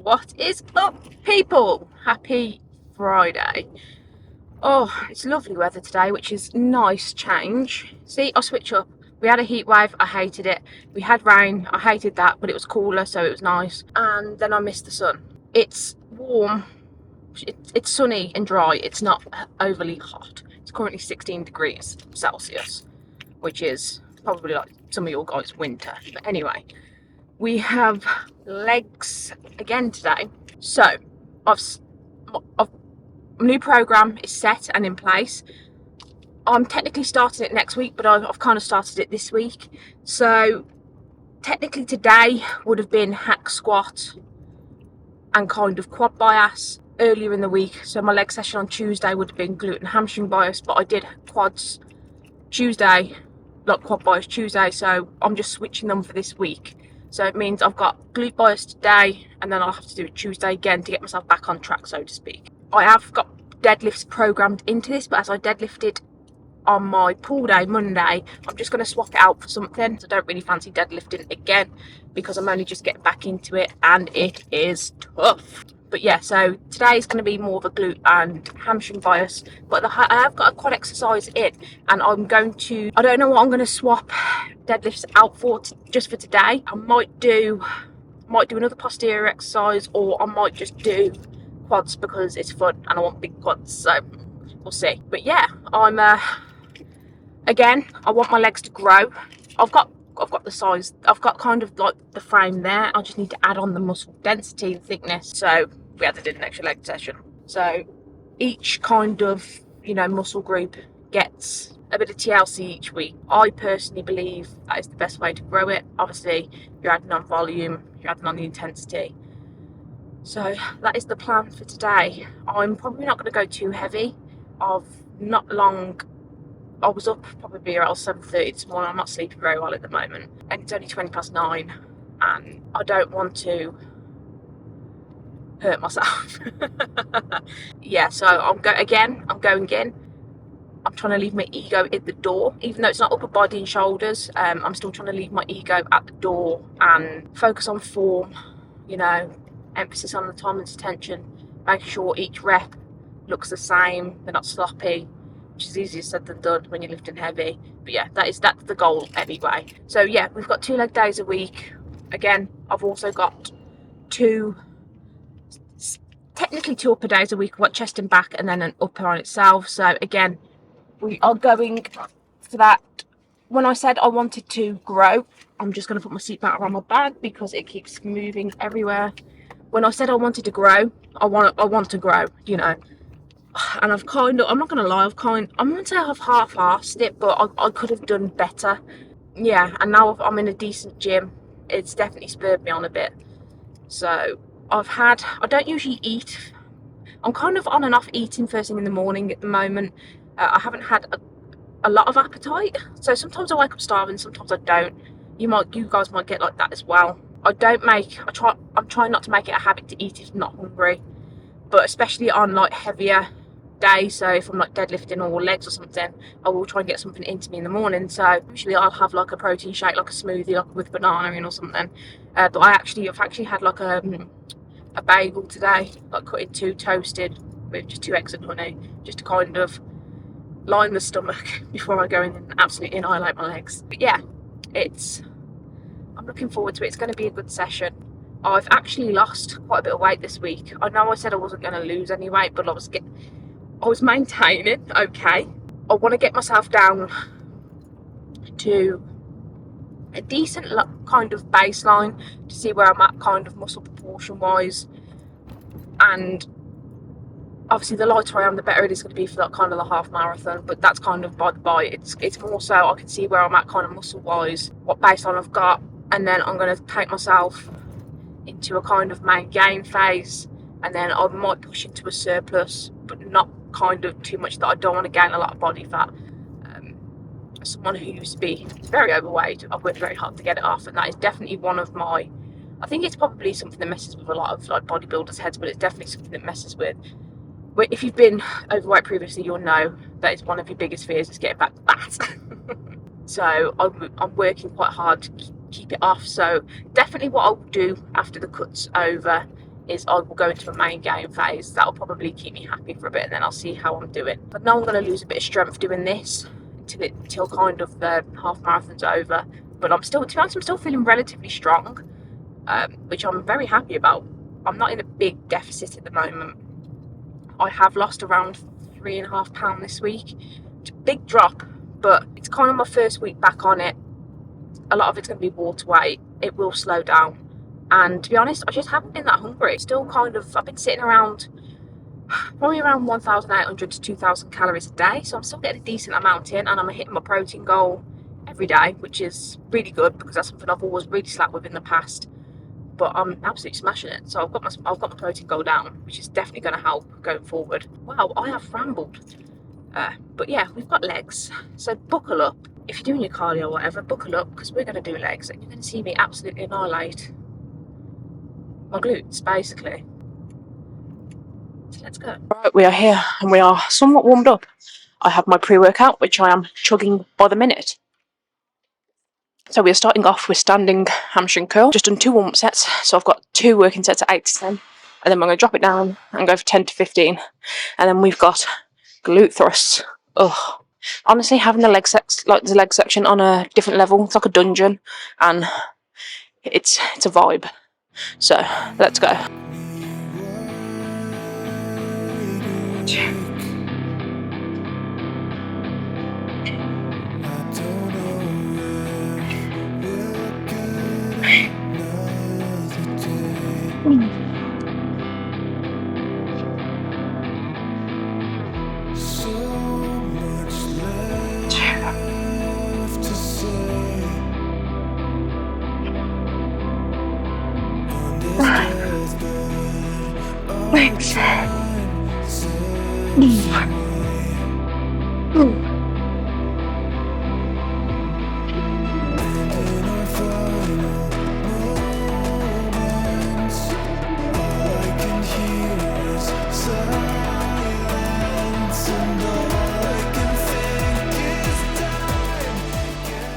What is up, people? Happy Friday. Oh, it's lovely weather today, which is nice change. See, I'll switch up. We had a heat wave, I hated it. We had rain, I hated that, but it was cooler, so it was nice. And then I missed the sun. It's warm, it's sunny and dry. It's not overly hot. It's currently 16 degrees Celsius, which is probably like some of your guys' winter. But anyway, we have legs again today. So I've new program is set and in place. I'm technically starting it next week, but I've kind of started it this week. So technically today would have been hack squat and kind of quad bias earlier in the week. So my leg session on Tuesday would have been glute and hamstring bias, but I did quads Tuesday, like quad bias Tuesday. So I'm just switching them for this week. So it means I've got glute bias today, and then I'll have to do it Tuesday again to get myself back on track, so to speak. I have got deadlifts programmed into this, but as I deadlifted on my pool day Monday, I'm just going to swap it out for something. So I don't really fancy deadlifting again because I'm only just getting back into it and it is tough. But yeah, so today is going to be more of a glute and hamstring bias, but I have got a quad exercise in, and I don't know what I'm going to swap deadlifts out for just for today. I might do another posterior exercise, or I might just do quads because it's fun and I want big quads, so we'll see. But yeah, again, I want my legs to grow. I've got the size, I've got kind of like the frame there. I just need to add on the muscle density and thickness. So we had to do an extra leg session. So each kind of, muscle group gets a bit of TLC each week. I personally believe that is the best way to grow it. Obviously, you're adding on volume, you're adding on the intensity. So that is the plan for today. I'm probably not going to go too heavy. I was up probably around 7:30 this morning. I'm not sleeping very well at the moment, and it's only 9:20, and I don't want to hurt myself. Yeah, so I'm going in. I'm trying to leave my ego at the door, even though it's not upper body and shoulders. I'm still trying to leave my ego at the door and focus on form. Emphasis on the time and tension, making sure each rep looks the same. They're not sloppy, which is easier said than done when you're lifting heavy. But yeah, that's the goal anyway. So yeah, we've got 2 leg days a week. Again, I've also got technically 2 upper days a week. I've got chest and back, and then an upper on itself. So again, we are going for that. When I said I wanted to grow, I'm just going to put my seat back around my bag because it keeps moving everywhere. When I said I wanted to grow, I want to grow, and I'm not going to lie, I'm going to say I've half-assed it, but I could have done better. Yeah, and now I'm in a decent gym. It's definitely spurred me on a bit. So I don't usually eat. I'm kind of on and off eating first thing in the morning at the moment. I haven't had a lot of appetite. So sometimes I wake up starving, sometimes I don't. You guys might get like that as well. I'm trying not to make it a habit to eat if I'm not hungry, but especially on like heavier days. So if I'm like deadlifting or legs or something, I will try and get something into me in the morning. So usually I'll have like a protein shake, like a smoothie, like with banana in or something. But I've actually had like a bagel today, like cut in 2, toasted with just 2 eggs and honey, just to kind of line the stomach before I go in and absolutely annihilate my legs. But yeah, I'm looking forward to it. It's going to be a good session. I've actually lost quite a bit of weight this week. I know I said I wasn't going to lose any weight, but I was maintaining okay. I want to get myself down to a decent kind of baseline to see where I'm at kind of muscle proportion wise, and obviously the lighter I am, the better it is going to be for that kind of the half marathon. But that's kind of by the by. It's more so I can see where I'm at kind of muscle wise, what baseline I've got, and then I'm going to take myself into a kind of main gain phase, and then I might push into a surplus, but not kind of too much that I don't want to gain a lot of body fat. Someone who used to be very overweight, I've worked very hard to get it off, and that is definitely one of my, I think it's probably something that messes with a lot of like bodybuilders' heads, but it's definitely something that messes with. If you've been overweight previously, you'll know that it's one of your biggest fears is getting back fat. So I'm working quite hard to keep it off. So definitely what I'll do after the cut's over is I will go into a main game phase. That'll probably keep me happy for a bit, and then I'll see how I'm doing. But now I'm going to lose a bit of strength doing this until kind of the half marathon's over. But I'm still, to be honest, I'm still feeling relatively strong, which I'm very happy about. I'm not in a big deficit at the moment. I have lost around 3.5 pounds this week. It's a big drop, but it's kind of my first week back on it. A lot of it's going to be water weight. It will slow down. And to be honest, I just haven't been that hungry. Still kind of, I've been sitting around, probably around 1,800 to 2,000 calories a day. So I'm still getting a decent amount in, and I'm hitting my protein goal every day, which is really good because that's something I've always really slacked with in the past. But I'm absolutely smashing it. So I've got my protein goal down, which is definitely going to help going forward. Wow, I have rambled. But yeah, we've got legs. So buckle up. If you're doing your cardio or whatever, buckle up because we're going to do legs, and you're going to see me absolutely annihilate my glutes, basically. So let's go. Right, we are here and we are somewhat warmed up. I have my pre-workout, which I am chugging by the minute. So we're starting off with standing hamstring curl. Just done 2 warm-up sets. So I've got 2 working sets at 8 to 10. And then I'm going to drop it down and go for 10 to 15. And then we've got glute thrusts. Ugh. Honestly, having the leg section on a different level, it's like a dungeon. And it's a vibe. So let's go. Thanks.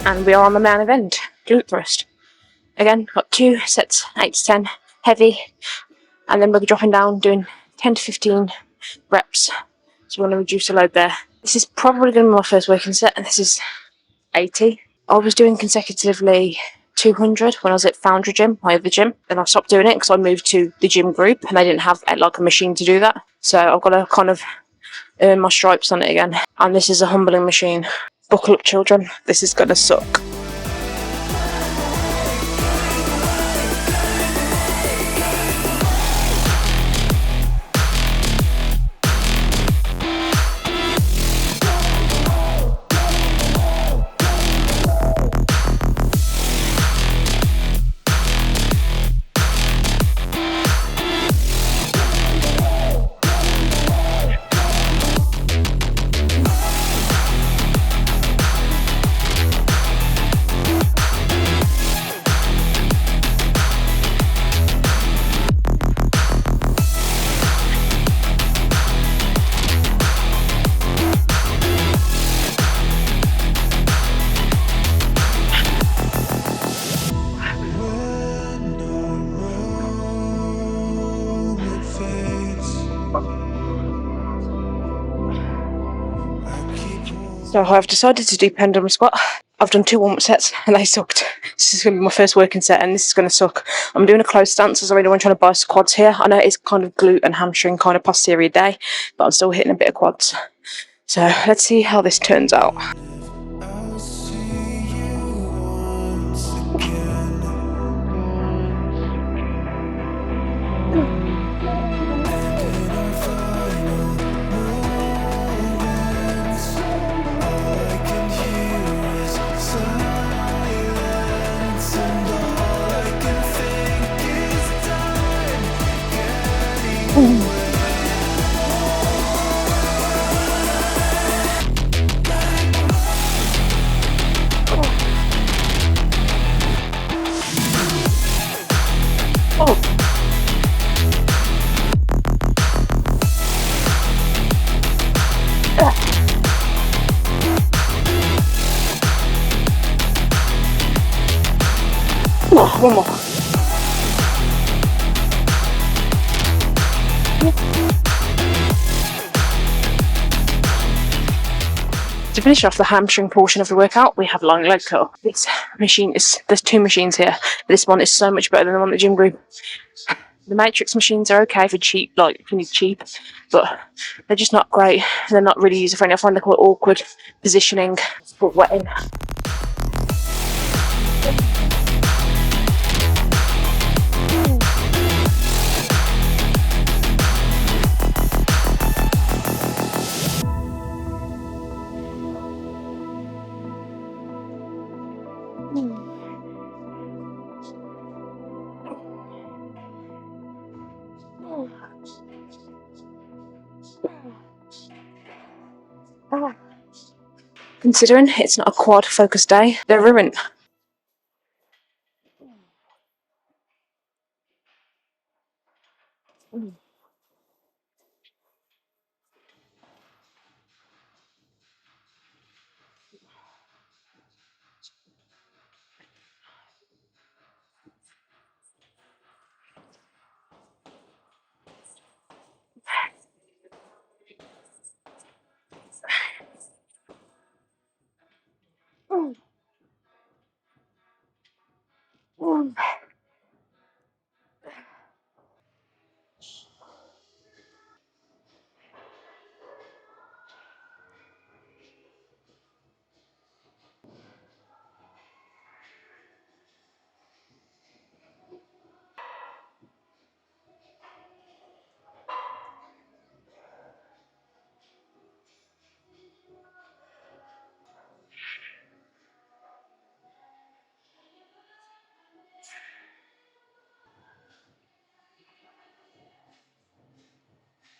And we are on the main event, glute thrust. Again, got 2 sets, 8 to 10, heavy, and then we'll be dropping down, doing 10 to 15 reps. So we're going to reduce the load there. This is probably going to be my first working set, and this is 80. I was doing consecutively 200 when I was at Foundry Gym, my other gym. Then I stopped doing it because I moved to the gym group, and they didn't have like a machine to do that. So I've got to kind of earn my stripes on it again. And this is a humbling machine. Buckle up, children. This is going to suck. So I've decided to do pendulum squat. I've done 2 warm-up sets and they sucked. This is going to be my first working set and this is going to suck. I'm doing a closed stance as I really want trying to biceps quads here. I know it's kind of glute and hamstring kind of posterior day, but I'm still hitting a bit of quads. So let's see how this turns out. One more. To finish off the hamstring portion of the workout, we have long leg curl. This machine there's two machines here. This one is so much better than the one at the gym group. The Matrix machines are okay for cheap, like if you need cheap, but they're just not great. They're not really user friendly. I find they're quite awkward positioning for wetting. Considering it's not a quad focused day, they're ruined.